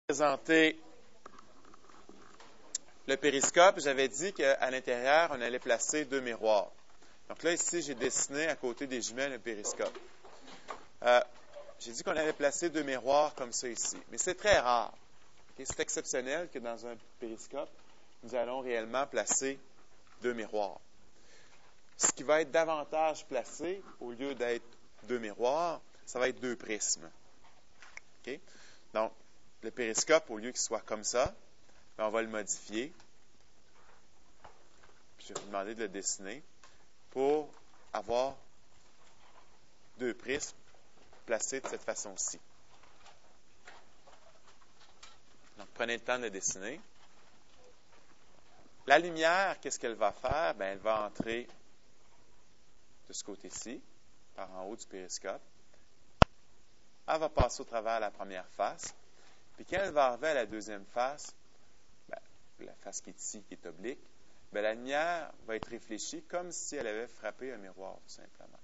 Présenter le périscope, j'avais dit qu'à l'intérieur, on allait placer deux miroirs. Donc là, ici, j'ai dessiné à côté des jumelles un périscope. J'ai dit qu'on allait placer deux miroirs comme ça ici. Mais c'est très rare. Okay? C'est exceptionnel que dans un périscope, nous allons réellement placer deux miroirs. Ce qui va être davantage placé, au lieu d'être deux miroirs, ça va être deux prismes. Okay? Donc, le périscope, au lieu qu'il soit comme ça, on va le modifier. Je vais vous demander de le dessiner pour avoir deux prismes placés de cette façon-ci. Donc, prenez le temps de le dessiner. La lumière, qu'est-ce qu'elle va faire? Bien, elle va entrer de ce côté-ci, par en haut du périscope. Elle va passer au travers de la première face. Puis quand elle va arriver à la deuxième face, la face qui est ici, qui est oblique, la lumière va être réfléchie comme si elle avait frappé un miroir, tout simplement.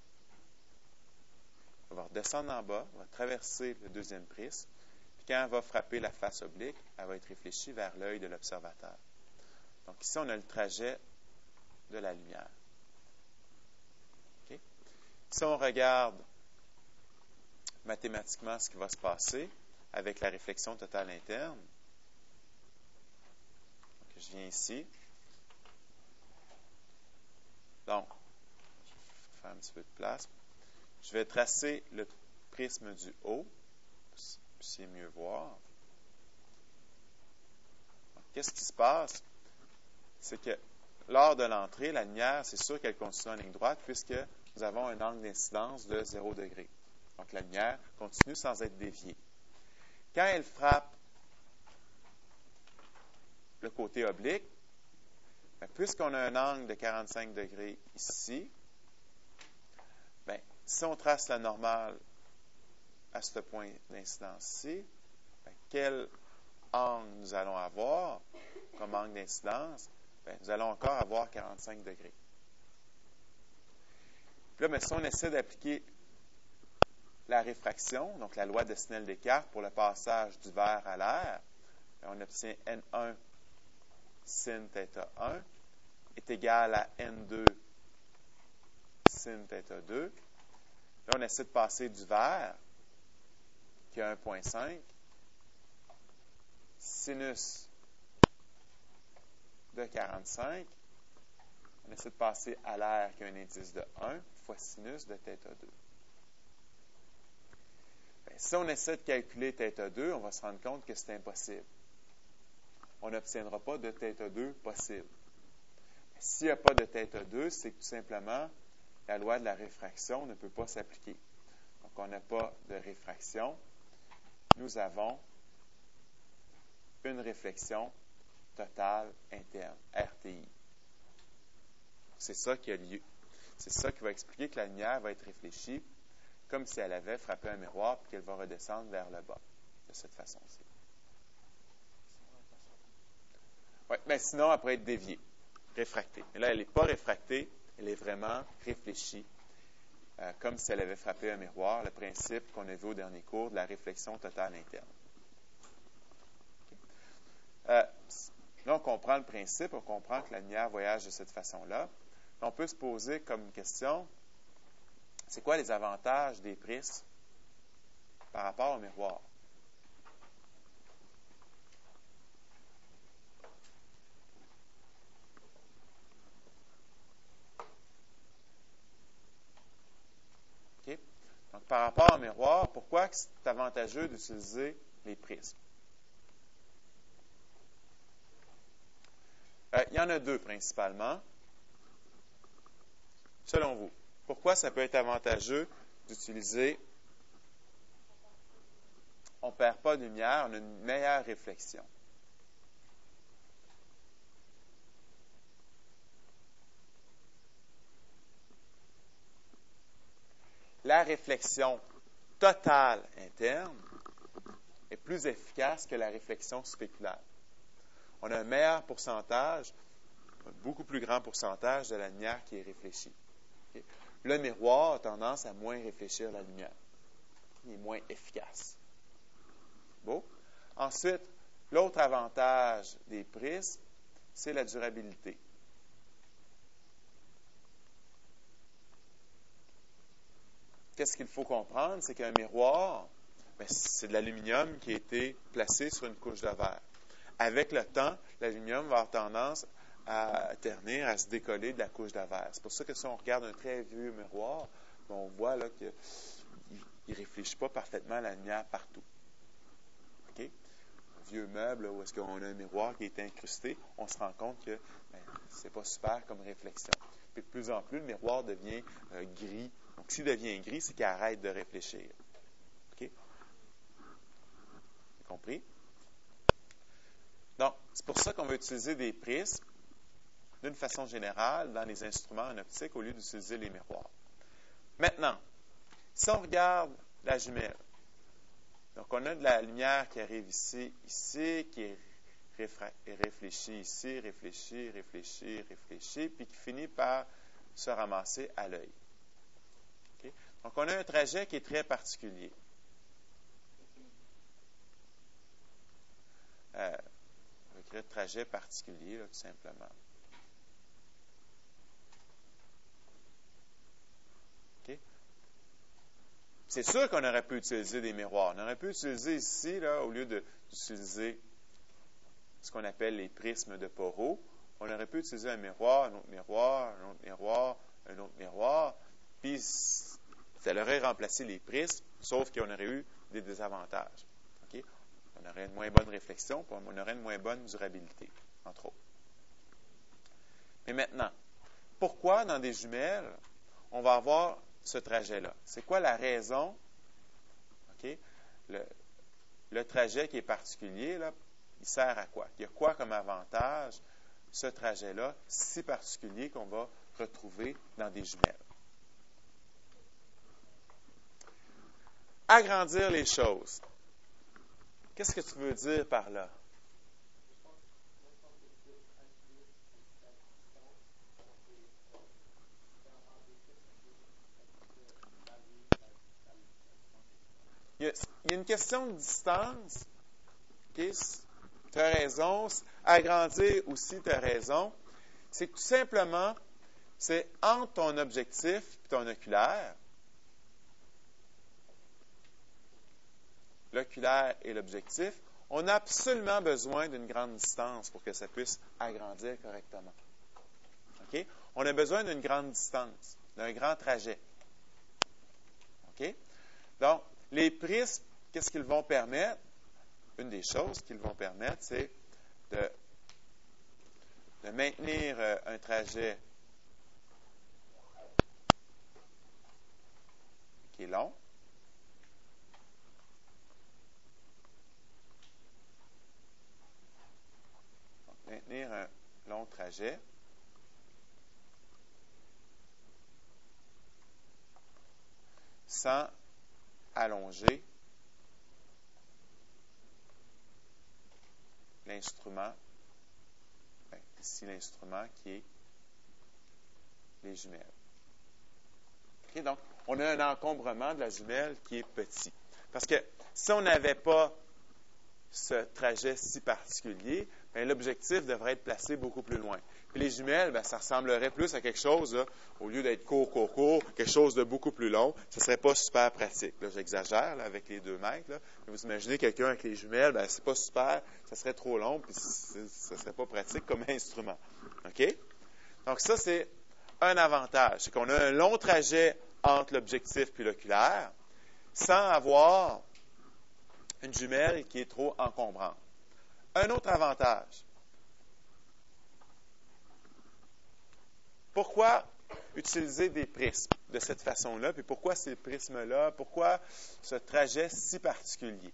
Elle va redescendre en bas, elle va traverser le deuxième prisme, puis quand elle va frapper la face oblique, elle va être réfléchie vers l'œil de l'observateur. Donc ici, on a le trajet de la lumière. Okay? Si on regarde mathématiquement ce qui va se passer avec la réflexion totale interne, donc, je viens ici. Donc, je vais faire un petit peu de place. Je vais tracer le prisme du haut, pour que vous puissiez mieux voir. Donc, qu'est-ce qui se passe? C'est que lors de l'entrée, la lumière, c'est sûr qu'elle continue en ligne droite puisque nous avons un angle d'incidence de 0 degré. Donc, la lumière continue sans être déviée. Quand elle frappe le côté oblique, puisqu'on a un angle de 45 degrés ici, si on trace la normale à ce point d'incidence-ci, quel angle nous allons avoir comme angle d'incidence? Nous allons encore avoir 45 degrés. Puis là, si on essaie d'appliquer la réfraction, donc la loi de Snell-Descartes pour le passage du verre à l'air, on obtient N1 sin θ1 est égal à N2 sin θ2. Là, on essaie de passer du verre, qui a 1,5, sinus de 45. On essaie de passer à l'air, qui a un indice de 1, fois sinus de θ2. Si on essaie de calculer θ2, on va se rendre compte que c'est impossible. On n'obtiendra pas de θ2 possible. S'il n'y a pas de θ2, c'est que tout simplement, la loi de la réfraction ne peut pas s'appliquer. Donc, on n'a pas de réfraction. Nous avons une réflexion totale interne, RTI. C'est ça qui a lieu. C'est ça qui va expliquer que la lumière va être réfléchie comme si elle avait frappé un miroir puis qu'elle va redescendre vers le bas, de cette façon-ci. Oui, mais sinon, elle pourrait être déviée, réfractée. Mais là, elle n'est pas réfractée, elle est vraiment réfléchie, comme si elle avait frappé un miroir, le principe qu'on a vu au dernier cours de la réflexion totale interne. Okay. Là, on comprend le principe, on comprend que la lumière voyage de cette façon-là. On peut se poser comme question, c'est quoi les avantages des prismes par rapport au miroir? Okay. Donc, par rapport au miroir, pourquoi c'est avantageux d'utiliser les prismes? Il y en a deux principalement. Selon vous, pourquoi ça peut être avantageux d'utiliser? On ne perd pas de lumière, on a une meilleure réflexion. La réflexion totale interne est plus efficace que la réflexion spéculaire. On a un meilleur pourcentage, un beaucoup plus grand pourcentage de la lumière qui est réfléchie. Okay? Le miroir a tendance à moins réfléchir la lumière. Il est moins efficace. Bon. Ensuite, L'autre avantage des prismes, c'est la durabilité. Qu'est-ce qu'il faut comprendre? C'est qu'un miroir, c'est de l'aluminium qui a été placé sur une couche de verre. Avec le temps, l'aluminium va avoir tendance à ternir, à se décoller de la couche de verre. C'est pour ça que si on regarde un très vieux miroir, on voit là, qu'il ne réfléchit pas parfaitement la lumière partout. Okay? Un vieux meuble où est-ce qu'on a un miroir qui est incrusté, on se rend compte que c'est pas super comme réflexion. Puis de plus en plus, le miroir devient gris. Donc, s'il devient gris, c'est qu'il arrête de réfléchir. OK? Vous compris? Donc, c'est pour ça qu'on va utiliser des prismes d'une façon générale dans les instruments en optique au lieu d'utiliser les miroirs. Maintenant, si on regarde la jumelle, donc on a de la lumière qui arrive ici, qui est réfléchie ici, réfléchie, puis qui finit par se ramasser à l'œil. Okay? Donc, on a un trajet qui est très particulier. On va écrire trajet particulier, là, tout simplement. Okay? C'est sûr qu'on aurait pu utiliser des miroirs. On aurait pu utiliser ici, là, au lieu d'utiliser ce qu'on appelle les prismes de Porot, on aurait pu utiliser un miroir, un autre miroir, un autre miroir, un autre miroir, puis ça aurait remplacé les prismes, sauf qu'on aurait eu des désavantages. Okay? On aurait une moins bonne réflexion, puis on aurait une moins bonne durabilité, entre autres. Mais maintenant, pourquoi dans des jumelles, on va avoir ce trajet-là? C'est quoi la raison? Okay? Le trajet qui est particulier, là, il sert à quoi? Il y a quoi comme avantage, ce trajet-là, si particulier qu'on va retrouver dans des jumelles? Agrandir les choses. Qu'est-ce que tu veux dire par là? Il y a une question de distance. Okay? Tu as raison. Agrandir aussi, tu as raison. C'est que tout simplement, c'est entre ton objectif et ton oculaire. L'oculaire et l'objectif, on a absolument besoin d'une grande distance pour que ça puisse agrandir correctement. Okay? On a besoin d'une grande distance, d'un grand trajet. Okay? Donc, les prismes, qu'est-ce qu'ils vont permettre? Une des choses qu'ils vont permettre, c'est de maintenir un trajet qui est long. Donc, maintenir un long trajet. Sans allonger l'instrument, ici l'instrument qui est les jumelles. Okay, donc, on a un encombrement de la jumelle qui est petit. Parce que si on n'avait pas ce trajet si particulier, l'objectif devrait être placé beaucoup plus loin. Puis les jumelles, ça ressemblerait plus à quelque chose, là, au lieu d'être court, quelque chose de beaucoup plus long. Ce ne serait pas super pratique. Là, j'exagère là, avec les 2 mètres. Là. Mais vous imaginez quelqu'un avec les jumelles, c'est pas super, ça serait trop long, puis ça ne serait pas pratique comme instrument. OK? Donc ça, c'est un avantage. C'est qu'on a un long trajet entre l'objectif et l'oculaire, sans avoir une jumelle qui est trop encombrante. Un autre avantage. Pourquoi utiliser des prismes de cette façon-là? Puis pourquoi ces prismes-là? Pourquoi ce trajet si particulier?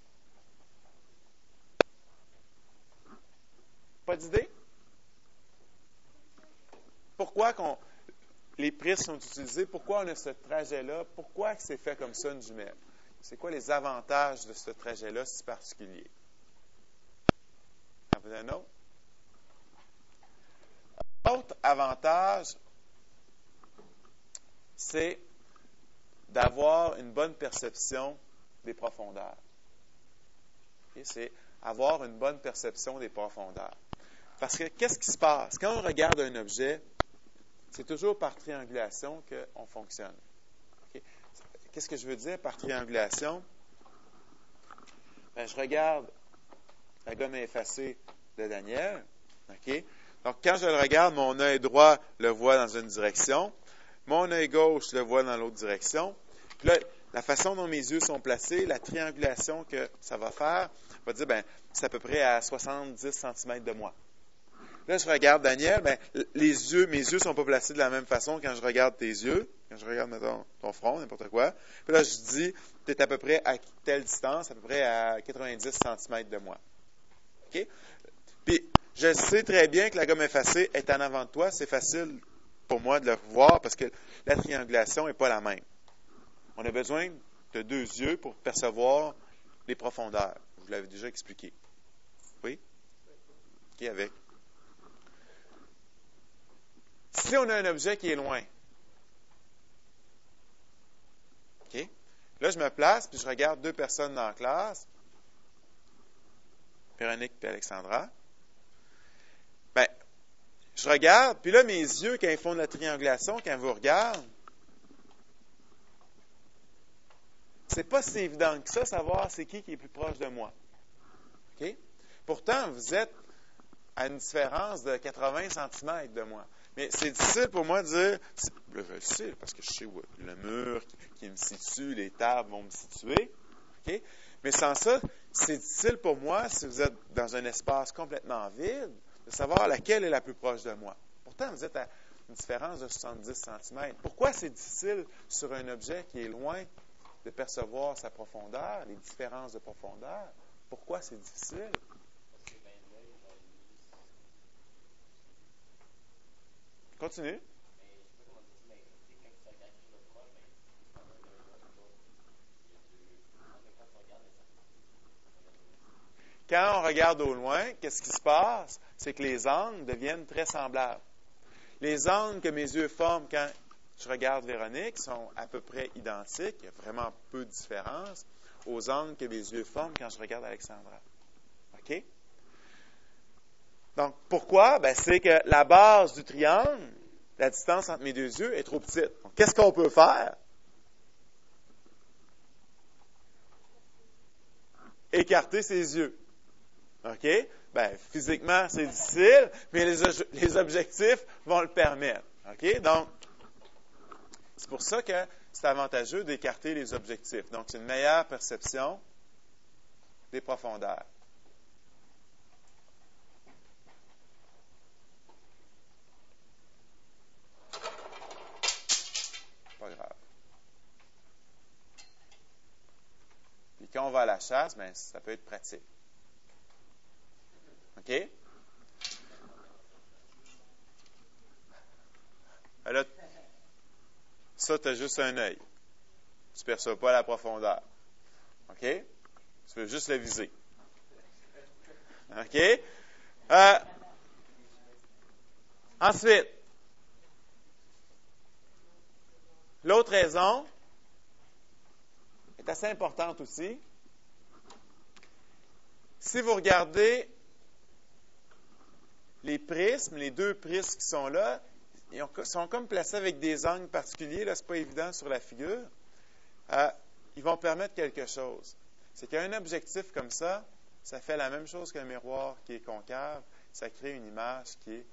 Pas d'idée? Pourquoi les prismes sont utilisés? Pourquoi on a ce trajet-là? Pourquoi c'est fait comme ça, une jumelle? C'est quoi les avantages de ce trajet-là si particulier? Vous avez un autre? L'autre avantage, c'est d'avoir une bonne perception des profondeurs. Okay? C'est avoir une bonne perception des profondeurs. Parce que qu'est-ce qui se passe? Quand on regarde un objet, c'est toujours par triangulation qu'on fonctionne. Okay? Qu'est-ce que je veux dire par triangulation? Ben, je regarde la gomme effacée de Daniel. Okay? Donc, quand je le regarde, mon œil droit le voit dans une direction. Mon œil gauche le voit dans l'autre direction. Puis là, la façon dont mes yeux sont placés, la triangulation que ça va faire, va dire, ben, c'est à peu près à 70 cm de moi. Là, je regarde Daniel, ben, mes yeux ne sont pas placés de la même façon quand je regarde tes yeux, quand je regarde, mettons, ton front, n'importe quoi. Puis là, je dis, tu es à peu près à telle distance, à peu près à 90 cm de moi. OK? Puis, je sais très bien que la gomme effacée est en avant de toi. C'est facile pour moi de le voir parce que la triangulation n'est pas la même. On a besoin de deux yeux pour percevoir les profondeurs. Je vous l'avais déjà expliqué. Oui? OK, avec. Si on a un objet qui est loin, OK? Là, je me place, puis je regarde deux personnes dans la classe, Véronique et Alexandra. Ben, je regarde, puis là, mes yeux, quand ils font de la triangulation, quand ils vous regardent, c'est pas si évident que ça, savoir c'est qui est plus proche de moi. OK? Pourtant, vous êtes à une différence de 80 cm de moi. Mais c'est difficile pour moi de dire, là, je le sais, parce que je sais où le mur qui me situe, les tables vont me situer. Okay? Mais sans ça, c'est difficile pour moi, si vous êtes dans un espace complètement vide, de savoir laquelle est la plus proche de moi. Pourtant, vous êtes à une différence de 70 cm. Pourquoi c'est difficile sur un objet qui est loin de percevoir sa profondeur, les différences de profondeur? Pourquoi c'est difficile? Continue. Quand on regarde au loin, qu'est-ce qui se passe? C'est que les angles deviennent très semblables. Les angles que mes yeux forment quand je regarde Véronique sont à peu près identiques. Il y a vraiment peu de différence aux angles que mes yeux forment quand je regarde Alexandra. OK? Donc, pourquoi? Ben, c'est que la base du triangle, la distance entre mes deux yeux est trop petite. Donc, qu'est-ce qu'on peut faire? Écarter ses yeux. OK? Ben, physiquement, c'est difficile, mais les objectifs vont le permettre. OK? Donc, c'est pour ça que c'est avantageux d'écarter les objectifs. Donc, c'est une meilleure perception des profondeurs. Pas grave. Puis quand on va à la chasse, ben, ça peut être pratique. OK? Là, ça, tu as juste un œil. Tu ne perçois pas la profondeur. OK? Tu veux juste le viser. OK? Ensuite, l'autre raison est assez importante aussi. Si vous regardez les prismes, les deux prismes qui sont là, ils sont comme placés avec des angles particuliers. Là, ce n'est pas évident sur la figure. Ils vont permettre quelque chose. C'est qu'un objectif comme ça fait la même chose qu'un miroir qui est concave. Ça crée une image qui est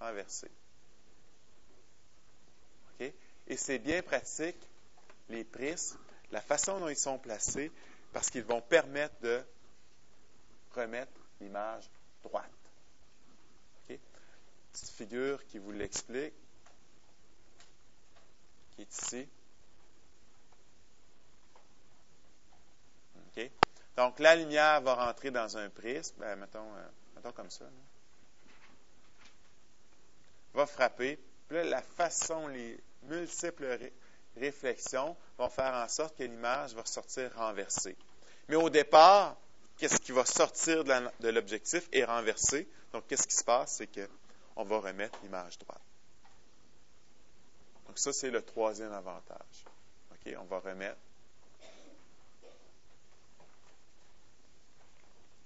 renversée. Okay? Et c'est bien pratique, les prismes, la façon dont ils sont placés, parce qu'ils vont permettre de remettre l'image droite. Okay? Petite figure qui vous l'explique, qui est ici. Okay? Donc, la lumière va rentrer dans un prisme, mettons comme ça. Là. Va frapper. Puis là, la façon, les multiples réflexions vont faire en sorte que l'image va ressortir renversée. Mais au départ, qu'est-ce qui va sortir de l'objectif est renversé. Donc, qu'est-ce qui se passe? C'est qu'on va remettre l'image droite. Donc, ça, c'est le troisième avantage. OK? On va remettre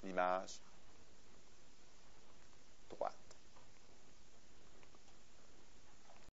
l'image